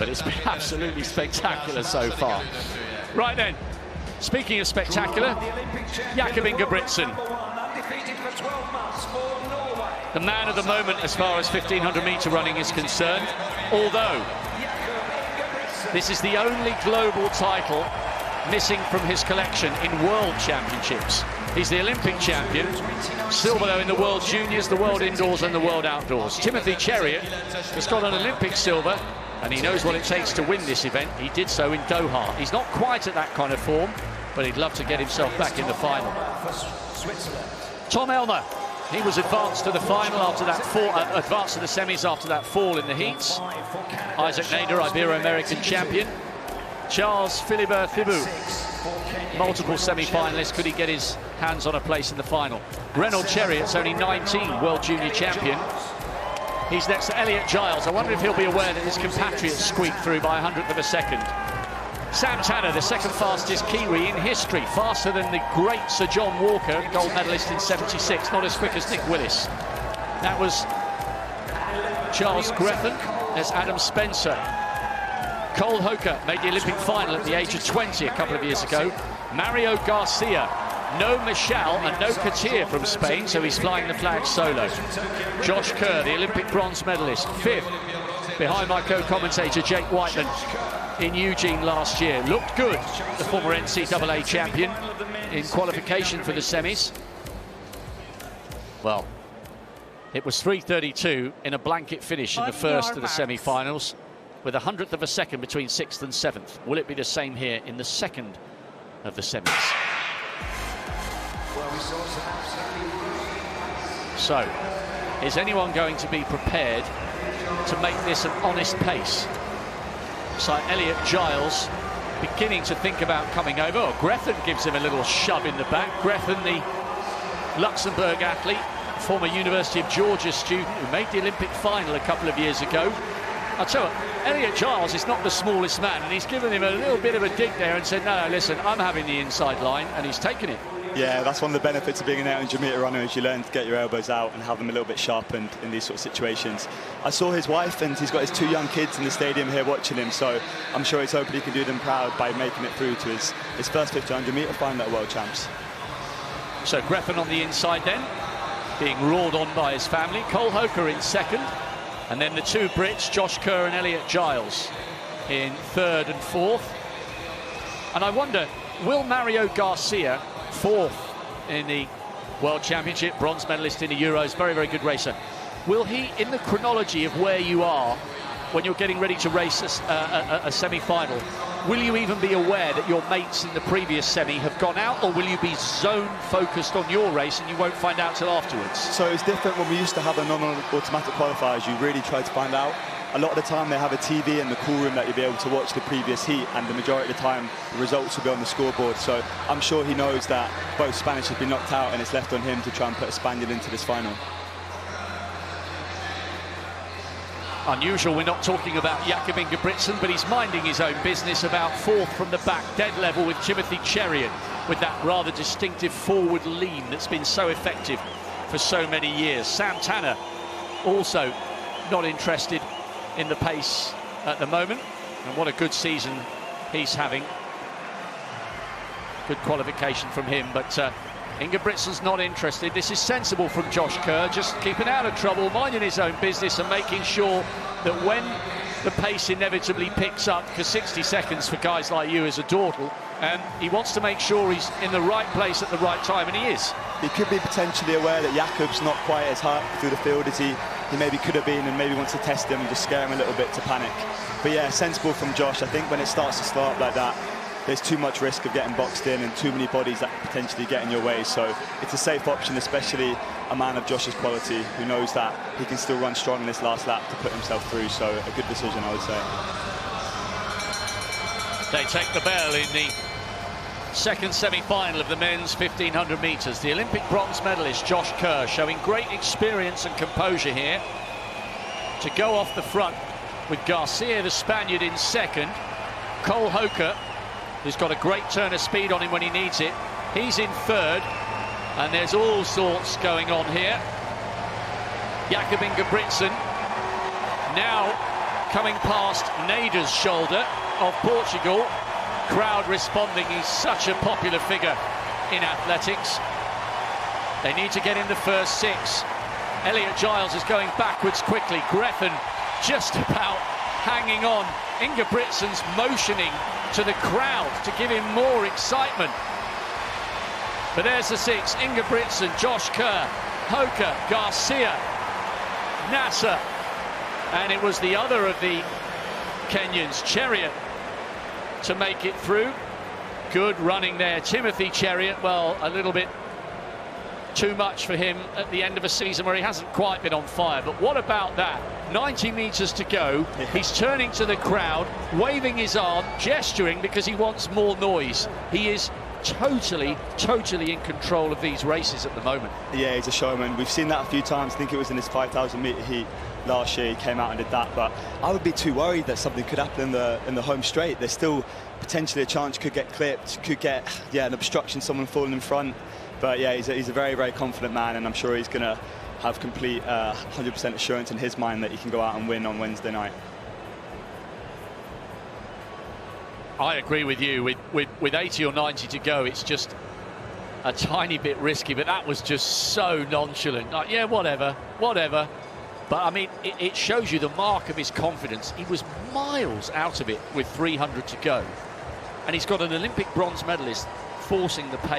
But it's been absolutely spectacular so far. Right then, speaking of spectacular, Jakob Ingebritsen. The man of the moment as far as 1500-meter running is concerned, although this is the only global title missing from his collection in World Championships. He's the Olympic champion, silver though in the World Juniors, the World Indoors and the World Outdoors. Timothy Chariot has got an Olympic silver, and he knows what it takes to win this event. He did so in Doha. He's not quite at that kind of form, but he'd love to get himself back in the final. Tom Elmer, he was advanced to the final after that advanced to the semis after that fall in the heats. Isaac Nader, Ibero-American champion. Charles Philibert Thibault, multiple semi-finalists. Could he get his hands on a place in the final? Renaud Chériot's only 19, World Junior champion. He's next to Elliot Giles. I wonder if he'll be aware that his compatriot squeaked through by 100th of a second. Sam Tanner, the second fastest Kiwi in history, faster than the great Sir John Walker, gold medalist in '76, not as quick as Nick Willis. That was Charles Greffin. There's Adam Spencer. Cole Hoker made the Olympic final at the age of 20 a couple of years ago. Mario Garcia, no Michel and no Katir from Spain, so he's flying the flag solo. Josh Kerr, the Olympic bronze medalist, fifth, behind my co-commentator Jake Whiteman in Eugene last year. Looked good, the former NCAA champion, in qualification for the semis. Well, it was 3:32 in a blanket finish in the first of the semi-finals, with 100th of a second between 6th and 7th. Will it be the same here in the second of the semis? So, is anyone going to be prepared to make this an honest pace? It's like Elliot Giles beginning to think about coming over. Oh, Greffin gives him a little shove in the back. Greffin, the Luxembourg athlete, former University of Georgia student who made the Olympic final a couple of years ago. I'll tell you, Elliot Giles is not the smallest man, and he's given him a little bit of a dig there and said, no, listen, I'm having the inside line, and he's taken it. Yeah, that's one of the benefits of being an 800-meter runner, is you learn to get your elbows out and have them a little bit sharpened in these sort of situations. I saw his wife, and he's got his 2 young kids in the stadium here watching him, so I'm sure he's hoping he can do them proud by making it through to his first 1500-meter final at World Champs. So Greffin on the inside then, being roared on by his family. Cole Hoker in second, and then the 2 Brits, Josh Kerr and Elliot Giles, in third and fourth. And I wonder, will Mario Garcia, 4th in the World Championship, bronze medalist in the Euros, very, very good racer, will he, in the chronology of where you are when you're getting ready to race a semi-final, will you even be aware that your mates in the previous semi have gone out, or will you be zone focused on your race and you won't find out till afterwards? So it's different when we used to have the non-automatic qualifiers. You really try to find out. A lot of the time they have a TV in the cool room that you'll be able to watch the previous heat, and the majority of the time the results will be on the scoreboard. So I'm sure he knows that both Spanish have been knocked out, and it's left on him to try and put a Spaniard into this final. Unusual, we're not talking about Jakob Ingebritsen, but he's minding his own business, about 4th from the back, dead level with Timothy Chériot, with that rather distinctive forward lean that's been so effective for so many years. Sam Tanner also not interested in the pace at the moment, and what a good season he's having. Good qualification from him, but Ingebritsen's not interested. This is sensible from Josh Kerr, just keeping out of trouble, minding his own business and making sure that when the pace inevitably picks up, because 60 seconds for guys like you is a dawdle, and he wants to make sure he's in the right place at the right time, and he is. He could be potentially aware that Jakob's not quite as high through the field as he maybe could have been, and maybe wants to test him and just scare him a little bit to panic. But yeah, sensible from Josh. I think when it starts to slow up like that, there's too much risk of getting boxed in and too many bodies that potentially get in your way. So it's a safe option, especially a man of Josh's quality who knows that he can still run strong in this last lap to put himself through. So a good decision, I would say. They take the bell in the second semi-final of the men's 1500 meters. The Olympic bronze medalist Josh Kerr showing great experience and composure here to go off the front, with Garcia, the Spaniard, in second. Cole Hoker, who's got a great turn of speed on him when he needs it, he's in third, and there's all sorts going on here. Jakob Ingebritsen now coming past Neida's shoulder of Portugal. Crowd responding. He's such a popular figure in athletics. They need to get in the first 6. Elliot Giles is going backwards quickly. Greffen just about hanging on. Ingebritsen's motioning to the crowd to give him more excitement. But there's the 6. Ingebritsen, Josh Kerr, Hoka, Garcia, Nasser. And it was the other of the Kenyans, Chariot, to make it through. Good running there. Timothy Chariot, well, a little bit too much for him at the end of a season where he hasn't quite been on fire. But what about that? 90 metres to go. He's turning to the crowd, waving his arm, gesturing because he wants more noise. He is totally in control of these races at the moment. Yeah, he's a showman. We've seen that a few times. I think it was in his 5,000 metre heat last year. He came out and did that, but I would be too worried that something could happen in the home straight. There's still potentially a chance could get clipped, could get an obstruction, someone falling in front. But yeah, he's a very confident man, and I'm sure he's going to have complete 100% assurance in his mind that he can go out and win on Wednesday night. I agree with you. With 80 or 90 to go, it's just a tiny bit risky, but that was just so nonchalant. Like, yeah, whatever. But I mean, it shows you the mark of his confidence. He was miles out of it with 300 to go. And he's got an Olympic bronze medalist forcing the pace.